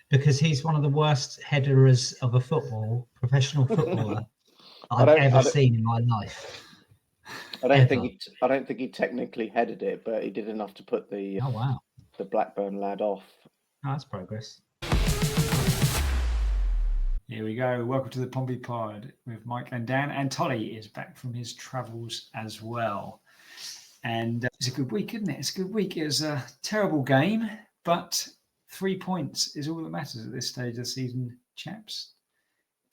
because he's one of the worst headers of a professional footballer I've ever seen in my life. I don't think he technically headed it, but he did enough to put the the Blackburn lad off. Oh, that's progress. Here we go. Welcome to the Pompey Pod with Mike and Dan, and Tolly is back from his travels as well. And it's a good week, isn't it? It's a good week. It was a terrible game, but 3 points is all that matters at this stage of the season, chaps.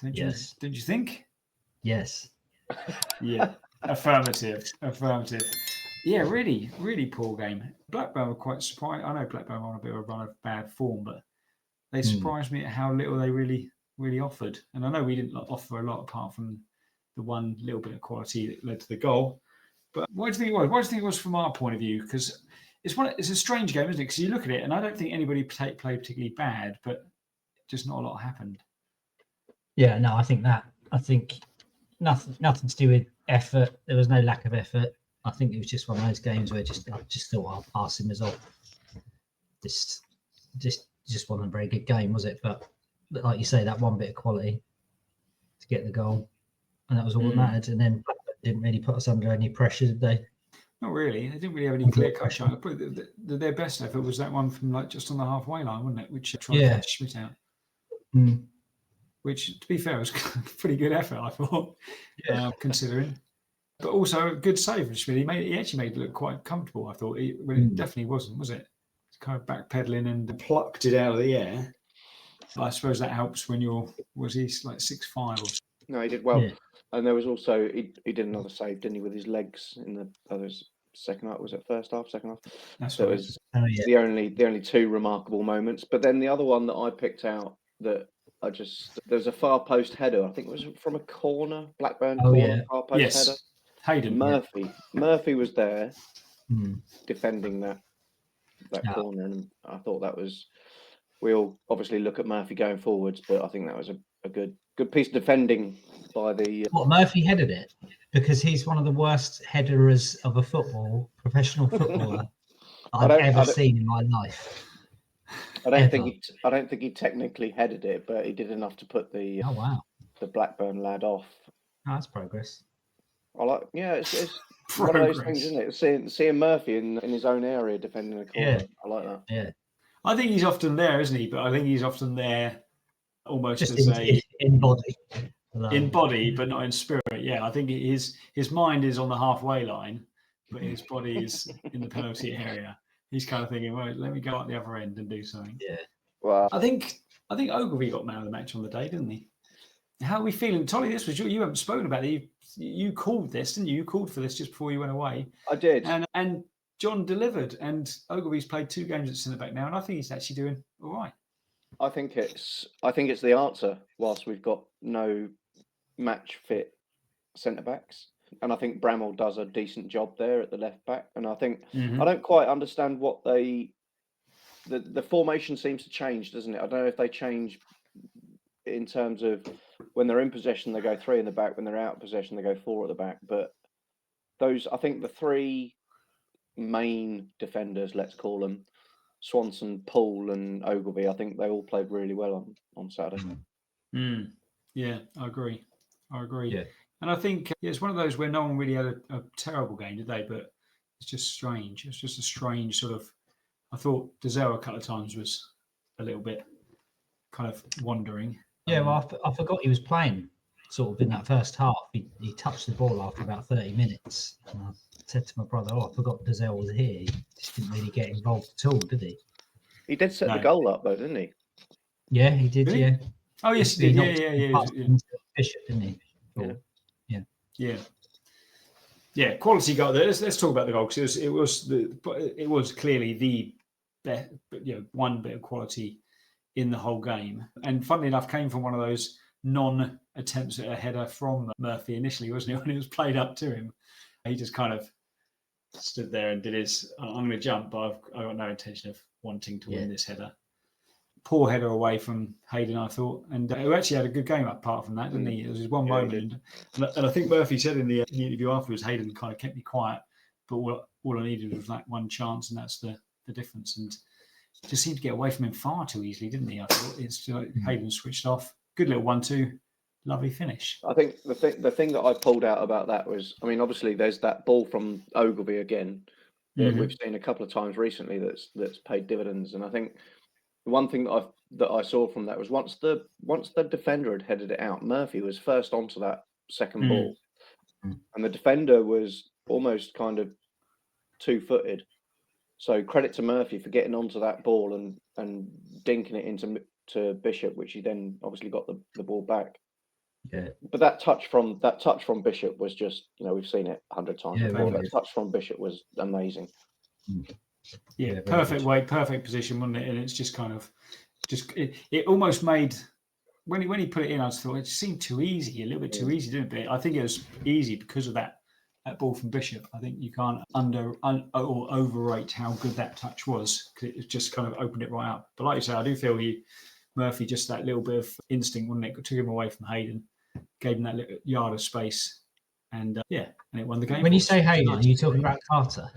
Don't you think? Yes. Yeah. Affirmative. Yeah, really, really poor game. Blackburn were quite surprised. I know Blackburn were on a bit of a run of bad form, but they surprised me at how little they really offered. And I know we didn't offer a lot apart from the one little bit of quality that led to the goal. But what do you think it was? What do you think it was from our point of view? Because it's a strange game, isn't it? Because you look at it, and I don't think anybody played particularly bad, but just not a lot happened. Yeah, no, I think nothing to do with effort. There was no lack of effort. I think it was just one of those games where I just thought I'll pass him as off. Just wasn't a very good game, was it? But like you say, that one bit of quality to get the goal, and that was all that mattered. And then didn't really put us under any pressure, did they? Not really. They didn't really have any clear-cut shot. Their best effort was that one from just on the halfway line, wasn't it? Which tried to catch Schmidt out. Which, to be fair, was a pretty good effort, I thought, considering. But also a good save from Schmidt. He actually made it look quite comfortable, I thought. But it definitely wasn't, was it? It's kind of backpedaling and plucked it out of the air. I suppose that helps when was he like 6'5" or something? No, he did well. Yeah. And there was also, he did another save, didn't he, with his legs in the second half. Was it first half, second half? That's so right. It was the only two remarkable moments. But then the other one that I picked out that there's a far post header. I think it was from a corner, Blackburn corner, far post header. Hayden. Murphy was there defending that corner, and I thought that was. We all obviously look at Murphy going forwards, but I think that was a good piece of defending by the. Murphy headed it because he's one of the worst headers of a professional footballer I've ever seen in my life. I don't think he technically headed it, but he did enough to put the the Blackburn lad off. Oh, that's progress. It's one of those things, isn't it? Seeing Murphy in his own area defending a corner. I like that. Yeah. I think he's often there, isn't he? But I think he's often there almost just as in body. In body, but not in spirit. Yeah, I think his mind is on the halfway line, but his body is in the penalty area. He's kind of thinking, well, let me go up the other end and do something. Yeah. Well, I think Ogilvy got man of the match on the day, didn't he? How are we feeling? Tolly, this was you haven't spoken about it. You called this, didn't you? You called for this just before you went away. I did. And John delivered, and Ogilvy's played 2 games at centre back now, and I think he's actually doing all right. I think it's the answer whilst we've got no match fit centre backs. And I think Bramall does a decent job there at the left back. And I think I don't quite understand what the formation seems to change, doesn't it? I don't know if they change in terms of when they're in possession, they go 3 in the back. When they're out of possession, they go 4 at the back. But I think the 3 main defenders, let's call them, Swanson, Poole and Ogilvy, I think they all played really well on Saturday. Yeah, I agree. Yeah. And I think it's one of those where no one really had a terrible game, did they? But it's just strange. It's just a strange sort of. I thought Dezero a couple of times was a little bit kind of wandering. Yeah, well, I forgot he was playing sort of in that first half. He touched the ball after about 30 minutes. And I said to my brother, I forgot Dezero was here. He just didn't really get involved at all, did he? He did set the goal up, though, didn't he? Yeah, he did, really? Yeah. Oh, yes, he did. Yeah. Bishop, didn't he? Yeah, quality goal. Let's talk about the goal because it was clearly the best, one bit of quality in the whole game. And funnily enough, came from one of those non-attempts at a header from Murphy initially, wasn't it? When it was played up to him, he just kind of stood there and did his. I'm going to jump, but I've got no intention of wanting to win this header. Poor header away from Hayden, I thought, and who actually had a good game apart from that, didn't he? It was his one moment, and I think Murphy said in the interview afterwards, Hayden kind of kept me quiet, but all I needed was that one chance, and that's the difference. And just seemed to get away from him far too easily, didn't he? I thought it's like Hayden switched off. Good little 1-2, lovely finish. I think the thing that I pulled out about that was, I mean, obviously there's that ball from Ogilvy again that we've seen a couple of times recently that's paid dividends, and I think the one thing that I saw from that was once the defender had headed it out, Murphy was first onto that second ball, and the defender was almost kind of 2-footed. So credit to Murphy for getting onto that ball and dinking it into Bishop, which he then obviously got the ball back. Yeah. But that touch from Bishop was just, we've seen it 100 times before. That touch from Bishop was amazing. Yeah, perfect weight, perfect position, wasn't it? And it's just kind of it almost made when he put it in, I just thought it seemed too easy, a little bit too easy, didn't it? I think it was easy because of that ball from Bishop. I think you can't or overrate how good that touch was, because it just kind of opened it right up. But like you say, I do feel Murphy, just that little bit of instinct, wasn't it? Took him away from Hayden, gave him that little yard of space, and and it won the game. When you say Hayden, are you talking about Carter?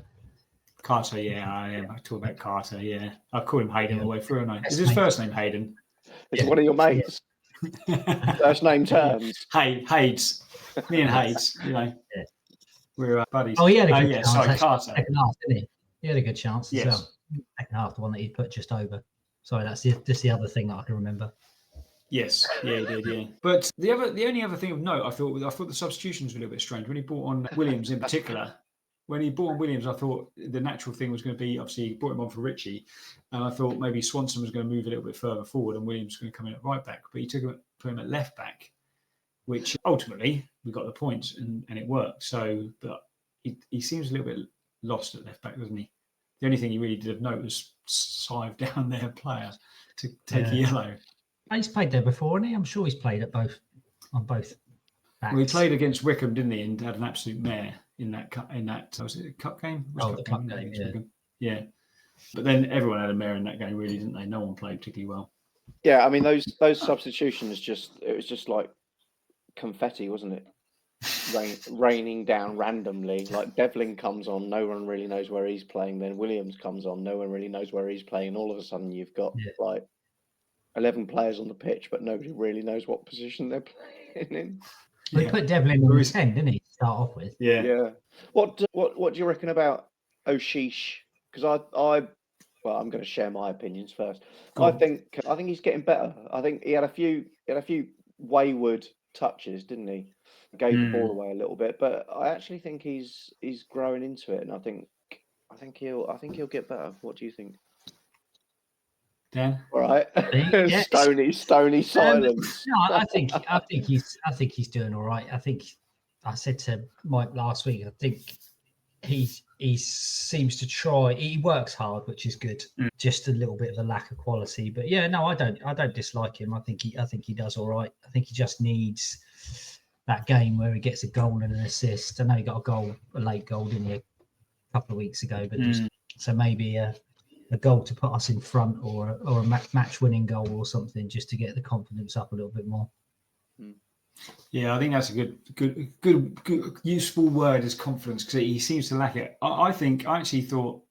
Carter, yeah, I am. I talk about Carter, yeah. I call him Hayden all the way through, and is his first name Hayden? It's one of your mates. First name terms. Hayes. Me and Hayes, we're buddies. Oh, he had a good chance. Sorry, Carter. Second half, didn't he? He had a good chance as well. Second half, the one that he put just over. Sorry, that's just the other thing that I can remember. Yes, yeah, he did, yeah. But the only other thing of note, I thought the substitutions were a little bit strange when he brought on Williams in particular. When he brought on Williams, I thought the natural thing was going to be, obviously, he brought him on for Ritchie, and I thought maybe Swanson was going to move a little bit further forward and Williams was going to come in at right back, but he put him at left back, which ultimately we got the points and it worked. So, but he seems a little bit lost at left back, doesn't he? The only thing he really did of note was sive down their player to take a yellow. He's played there before, hasn't he? I'm sure he's played on both backs. Well, he played against Wickham, didn't he, and had an absolute mare in that was it a cup game? The cup game, yeah. But then everyone had a mare in that game, really, didn't they? No one played particularly well. Yeah, I mean those substitutions it was just like confetti, wasn't it? Raining down randomly. Like Devlin comes on, no one really knows where he's playing. Then Williams comes on, no one really knows where he's playing. And all of a sudden, you've got like 11 players on the pitch, but nobody really knows what position they're playing in. Well, he put Devlin on his 10, didn't he? To start off with. Yeah. What do you reckon about O'Sheesh? Because I'm going to share my opinions first. I think he's getting better. I think he had a few wayward touches, didn't he? Gave the ball away a little bit, but I actually think he's growing into it, and I think he'll get better. What do you think? Dan? All right. Stony silence. No, I think he's doing all right. I think I said to Mike last week, I think he seems to try. He works hard, which is good. Just a little bit of a lack of quality, but I don't dislike him. I think he does all right. I think he just needs that game where he gets a goal and an assist. I know he got a late goal, didn't he, a couple of weeks ago, but so maybe a goal to put us in front, or a match-winning goal or something, just to get the confidence up a little bit more. Yeah, I think that's a good useful word, is confidence, because he seems to lack it. I actually thought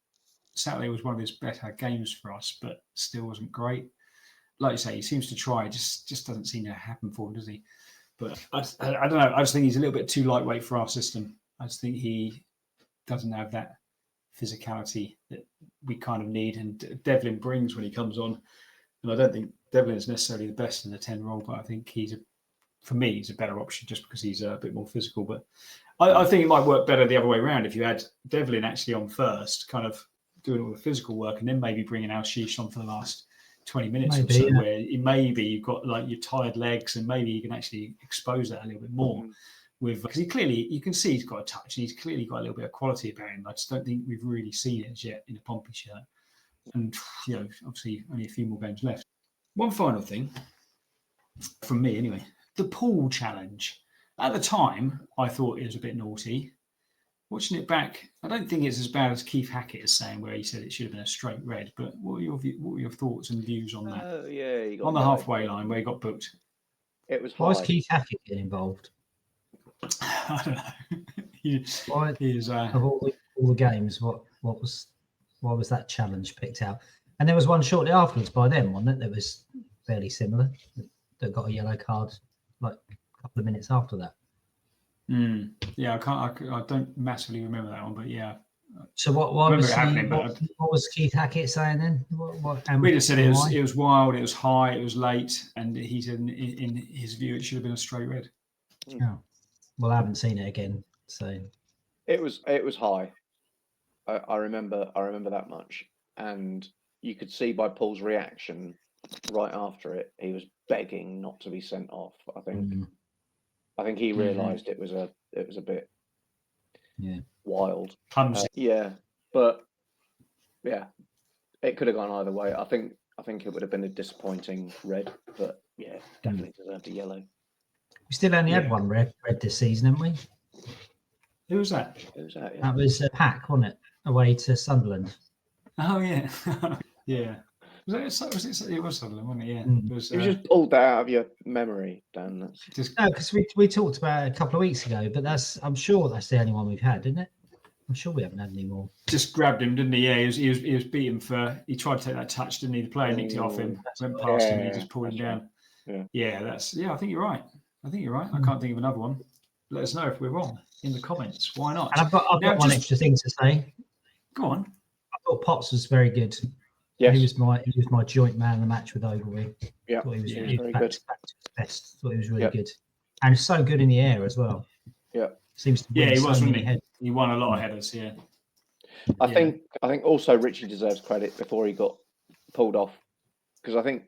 Saturday was one of his better games for us, but still wasn't great. Like you say, he seems to try, just doesn't seem to happen for him, does he? But I don't know. I just think he's a little bit too lightweight for our system. I just think he doesn't have that physicality that we kind of need, and Devlin brings when he comes on. And I don't think Devlin is necessarily the best in the 10 role, but I think he's a better option just because he's a bit more physical. But I think it might work better the other way around if you had Devlin actually on first, kind of doing all the physical work, and then maybe bringing Al-Shish on for the last 20 minutes or so, where maybe you've got like your tired legs, and maybe you can actually expose that a little bit more. Because you can see he's got a touch, and he's clearly got a little bit of quality about him. I just don't think we've really seen it as yet in a Pompey shirt. And obviously only a few more games left. One final thing from me, anyway, the pool challenge. At the time, I thought it was a bit naughty. Watching it back, I don't think it's as bad as Keith Hackett is saying, where he said it should have been a straight red. But what were your thoughts and views on that? He got on the halfway line where he got booked. It was. Why is Keith Hackett getting involved? I don't know. Of all the games, why was that challenge picked out? And there was one shortly afterwards by them, wasn't it? That was fairly similar. That got a yellow card like a couple of minutes after that. Yeah, I don't massively remember that one, but yeah. So what was Keith Hackett saying then? We just said it was wild, it was high, it was late, and he said in his view it should have been a straight red. Oh. Well, I haven't seen it again, so it was high. I remember that much, and you could see by Paul's reaction right after it, he was begging not to be sent off. I think he realised it was a bit wild. But it could have gone either way. I think it would have been a disappointing red, but yeah, definitely deserved a yellow. We still only had one red this season, haven't we? Who was that? Yeah. That was Pack, wasn't it? Away to Sunderland. Oh yeah, yeah. It was Sunderland, wasn't it? Yeah. You just pulled that out of your memory, Dan. No, because we talked about it a couple of weeks ago, but I'm sure that's the only one we've had, isn't it? I'm sure we haven't had any more. Just grabbed him, didn't he? Yeah, he was beaten for. He tried to take that touch, didn't he? The player nicked it off him, went past him, and he just pulled him down. Yeah, I think you're right. I can't think of another one. Let us know if we're wrong in the comments. Why not? And I've got one extra thing to say. Go on. I thought Potts was very good. Yes. He was my joint man of the match with Ogilvy. Yeah, he was very good. Back to his best. Thought he was really good, and so good in the air as well. Yeah, seems to. He was, wasn't he? He won a lot of headers. Yeah. I think also Richie deserves credit before he got pulled off, because I think.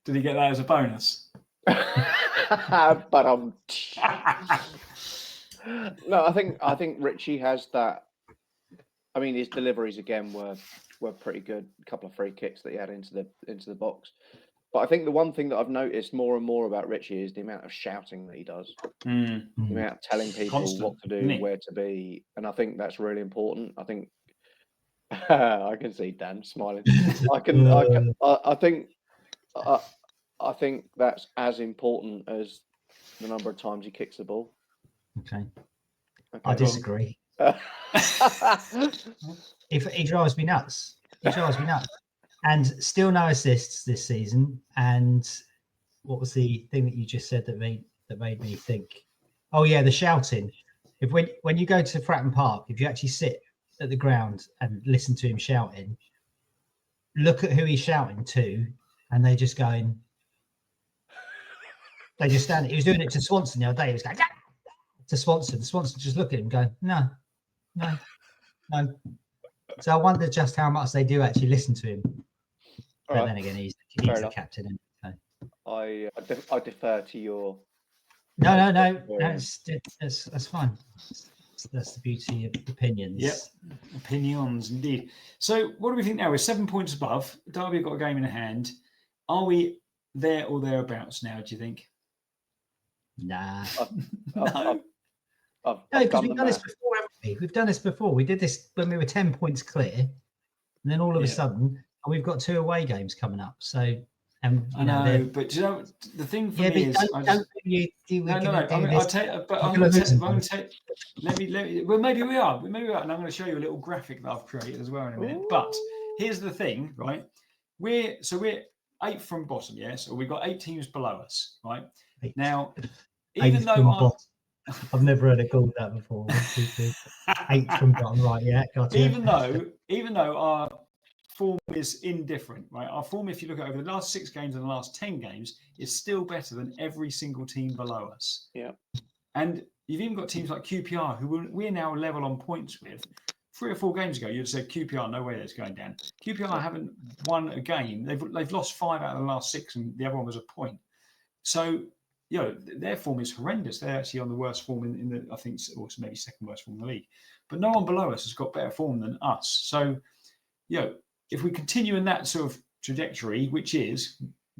Did he get that as a bonus? But no, I think Richie has that. I mean, his deliveries again were pretty good. A couple of free kicks that he had into the box. But I think the one thing that I've noticed more and more about Richie is the amount of shouting that he does. The amount of telling people what to do, where to be, and I think that's really important. I think I can see Dan smiling. I think that's as important as the number of times he kicks the ball. Okay. I disagree. If he drives me nuts. And still no assists this season. And what was the thing that you just said that made me think? Oh yeah, the shouting. If when you go to Fratton Park, if you actually sit at the ground and listen to him shouting, look at who he's shouting to, and they're just going. They just stand. He was doing it to Swanson the other day. He was going to Swanson. Swanson just look at him, going, no. So I wonder just how much they do actually listen to him. But then again, he's the captain. So. I defer to your. No. That's fine. That's the beauty of opinions. Yep, opinions indeed. So what do we think now? We're 7 points above. Derby have got a game in hand. Are we there or thereabouts now? Do you think? Nah. No, because we've done this before, haven't we? We've done this before. We did this when we were 10 points clear, and then all of a sudden, we've got 2 away games coming up. So, I know, but do you know the thing for me is, I'll take. Let me. Well, maybe we are, and I'm going to show you a little graphic that I've created as well in a minute. Ooh. But here's the thing, right? We're 8th from bottom, yes, or we've got 8 teams below us, right? Now, even though I've never heard it called that before. 8th from bottom, right? Yeah, got it. Even though our form is indifferent, right? Our form, if you look at over the last 6 games and the last 10 games, is still better than every single team below us. Yeah. And you've even got teams like QPR, who we're now level on points with. 3 or 4 games ago, you'd have said QPR, no way that's going down. QPR haven't won a game. They've lost 5 out of the last 6, and the other one was a point. So, their form is horrendous. They're actually on the worst form in the, I think, or maybe second worst form in the league. But no one below us has got better form than us. So, if we continue in that sort of trajectory, which is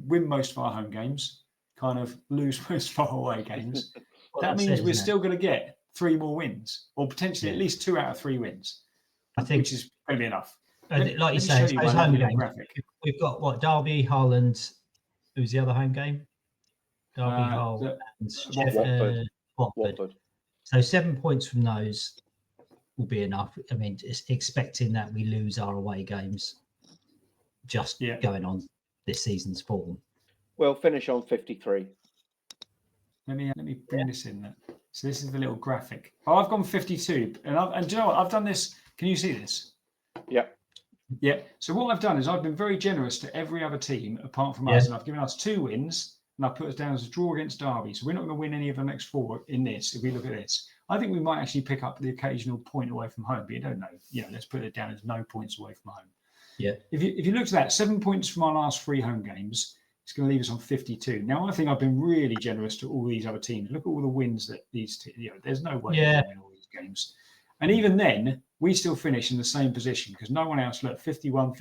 win most of our home games, kind of lose most of our away games, that means we're still going to get 3 more wins, or potentially at least 2 out of 3 wins. I think, which is going to be enough. Like you say, those home games. We've got Derby, Haaland. Who's the other home game? Derby, Hull, and Watford. So 7 points from those will be enough. I mean, just expecting that we lose our away games. just going on this season's form. We'll finish on 53. Let me bring this in. So this is the little graphic. Oh, I've gone 52, and do you know what? I've done this. Can you see this? Yeah. Yeah. So what I've done is I've been very generous to every other team apart from us, and I've given us 2 wins, and I've put us down as a draw against Derby. So we're not going to win any of the next 4 in this. If we look at this, I think we might actually pick up the occasional point away from home, but you don't know. Let's put it down as no points away from home. Yeah. If you look at that, 7 points from our last 3 home games, it's going to leave us on 52. Now, I think I've been really generous to all these other teams. Look at all the wins that these teams, there's no way they win all these games. And even then, we still finish in the same position because no one else, look, 51.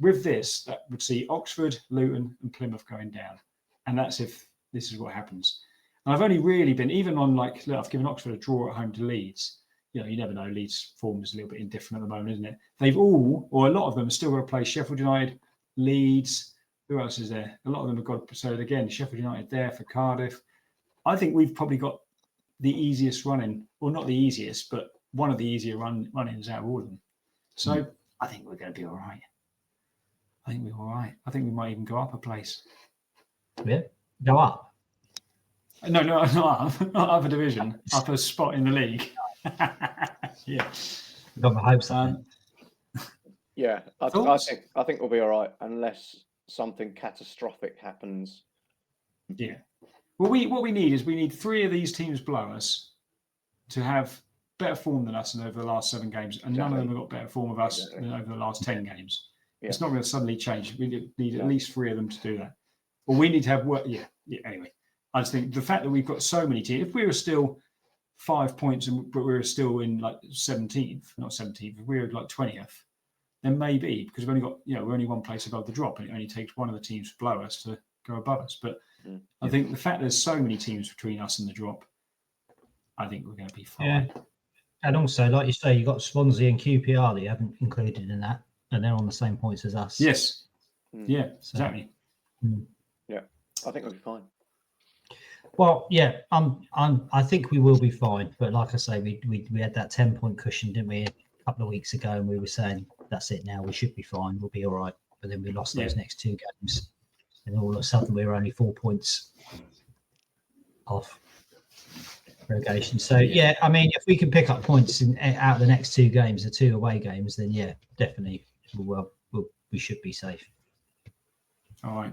With this, that would see Oxford, Luton and Plymouth going down. And that's if this is what happens. And I've only really been, even on look, I've given Oxford a draw at home to Leeds. You never know. Leeds' form is a little bit indifferent at the moment, isn't it? They've all, or a lot of them, are still going to play Sheffield United, Leeds. Who else is there? A lot of them have got, so again, Sheffield United there for Cardiff. I think we've probably got the easiest running, or not the easiest, but one of the easier run-ins out of all of them. So I think we're going to be all right. I think we're all right. I think we might even go up a place. Yeah, go up. No, not up. Not up a division. Up a spot in the league. Yeah. Got my hopes up. Yeah, I think we'll be all right unless something catastrophic happens. Yeah. Well, what we need is 3 of these teams below us to have better form than us in over the last 7 games, and none of them have got better form of us than over the last 10 games. Yeah. It's not going to suddenly change. We need at least 3 of them to do that. Well, we need to have work. Yeah. Anyway, I just think the fact that we've got so many teams, if we were still 5 points, but we were still in 17th, not 17th, if we were 20th, then maybe, because we've only got, we're only 1 place above the drop, and it only takes one of the teams below us to go above us. But I think the fact there's so many teams between us and the drop, I think we're going to be fine. Yeah. And also, like you say, you've got Swansea and QPR that you haven't included in that, and they're on the same points as us. Yes. Yeah, exactly. Yeah, I think we'll be fine. Well, yeah, I think we will be fine. But like I say, we had that 10-point cushion, didn't we, a couple of weeks ago, and we were saying that's it now. We should be fine. We'll be all right. But then we lost those next 2 games, and all of a sudden we were only 4 points off relegation. So yeah, I mean, if we can pick up points out of the next 2 games, the 2 away games, then yeah, definitely we should be safe. All right.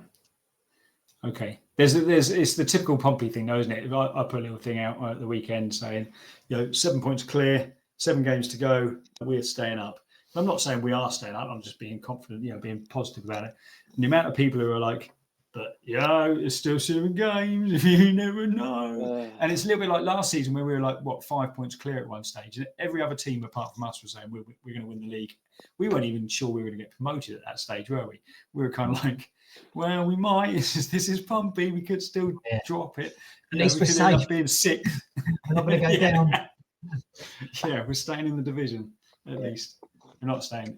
Okay. It's the typical Pompey thing, though, isn't it? I put a little thing out at the weekend saying, 7 points clear, 7 games to go, we're staying up. I'm not saying we are staying up. I'm just being confident, being positive about it. And the amount of people who are like, but it's still 7 games. You never know. And it's a little bit like last season where we were 5 points clear at one stage. And every other team apart from us was saying we're going to win the league. We weren't even sure we were going to get promoted at that stage, were we? We were kind of like, well, we might. This is Pompey. We could still drop it. At least we're safe. End up being 6th. We're not going to go down. Yeah, we're staying in the division at least. We're not staying.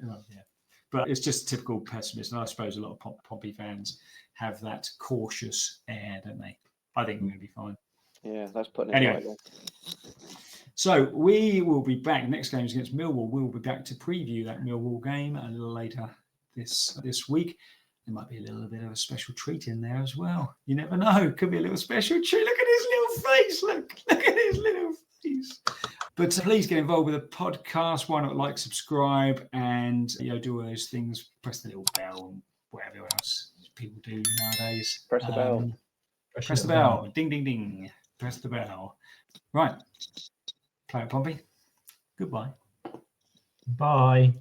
But it's just typical pessimist. And I suppose a lot of Pompey fans have that cautious air, don't they? I think we're going to be fine. Yeah, that's putting it anyway. Right. So we will be back. Next game is against Millwall. We'll be back to preview that Millwall game a little later this week. There might be a little bit of a special treat in there as well. You never know. Could be a little special treat. Look at his little face. Look at his little face. But please get involved with the podcast. Why not subscribe, and do all those things. Press the little bell and whatever else people do nowadays. Press the bell. Press the bell. Ding, ding, ding. Press the bell. Right. Play it, Pompey. Goodbye. Bye.